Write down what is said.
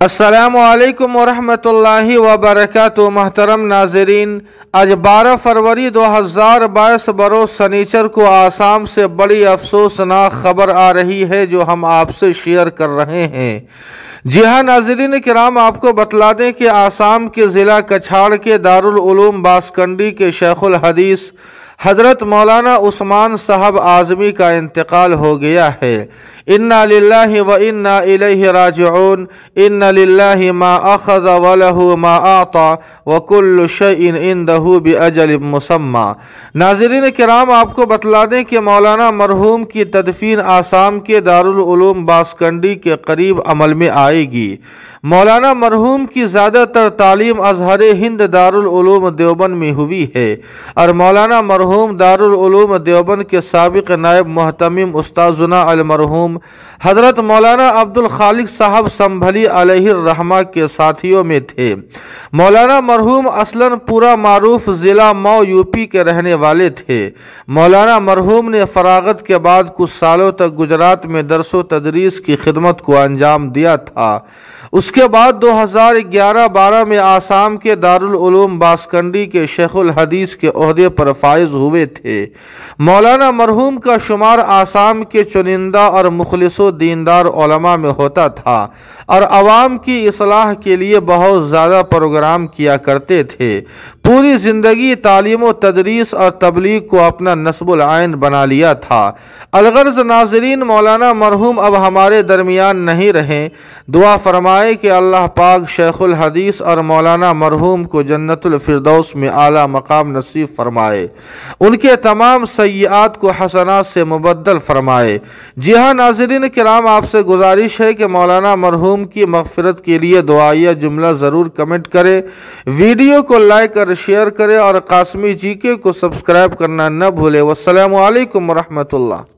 अस्सलामुअलैकुम वरहमतुल्लाहि वबरकातुहू। महतरम नाज़रीन, आज 12 फरवरी 2022 बरोज़ सनीचर को आसाम से बड़ी अफसोसनाक खबर आ रही है जो हम आपसे शेयर कर रहे हैं। जी हाँ नाज़रीन किराम, आपको बतला दें कि आसाम के ज़िला कछाड़ के दारुल उलूम बासकंडी के शेखुल हदीस हज़रत मौलाना उस्मान साहब आज़मी का इंतकाल हो गया है। इन्ना लिल्लाहि व इन्ना इलैहि राजिऊन। इन्ना लिल्लाहि मा अख़ज़ व लहू मा आता व कुल्लु शैइन इंदहू बिअजलिन मुसम्मा। नाज़रीन किराम, आपको बतला दें कि मौलाना मरहूम की तदफीन आसाम के दारुल उलूम बासकंडी के करीब अमल में आएगी। मौलाना मरहूम की ज़्यादातर तालीम अज़हर हिंद दारुल उलूम देवबंद में हुई है और मौलाना मरहूम दारुल उलूम देवबंद के साबिक़ नायब मुहतमिम उस्ताज़ुना अल मरहूम हज़रत मौलाना अब्दुल खालिक साहब संभली अलैहिर्रहमा के साथियों में थे। मौलाना मरहूम असलन पूरा मारूफ ज़िला मऊ यूपी के रहने वाले थे। मौलाना मरहूम ने फरागत के बाद कुछ सालों तक गुजरात में दरसो तदरीस की खिदमत को अंजाम दिया था। उसके बाद 2011-12 में आसाम के दारुल उलूम बासकंडी के शेखुल हदीस के ओहदे पर फाइज हुए थे। मौलाना मरहूम का शुमार आसाम के चुनिंदा और मुखलिसो दीनदार उलमा में होता था और अवाम की इस्लाह के लिए बहुत ज़्यादा प्रोग्राम किया करते थे। पूरी ज़िंदगी तालीम व तदरीस और तबलीग को अपना नस्बुल आइन बना लिया था। अलगर्ज़ नाज़रीन, मौलाना मरहूम अब हमारे दरमियान नहीं रहे। दुआ फरमाए कि अल्लाह पाक शेखुल हदीस और मौलाना मरहूम को जन्नतुल फिरदौस में आला मकाम नसीब फरमाए, उनके तमाम सय्यात को हसनात से मुबद्दल फरमाए। जी हाँ नाज़रीन किराम, आपसे गुजारिश है कि मौलाना मरहूम की मग़फ़िरत के लिए दुआया जुमला ज़रूर कमेंट करें, वीडियो को लाइक और शेयर करें और कासमी जीके को सब्सक्राइब करना न भूलें। वस्सलामु अलैकुम वरहमतुल्लाह।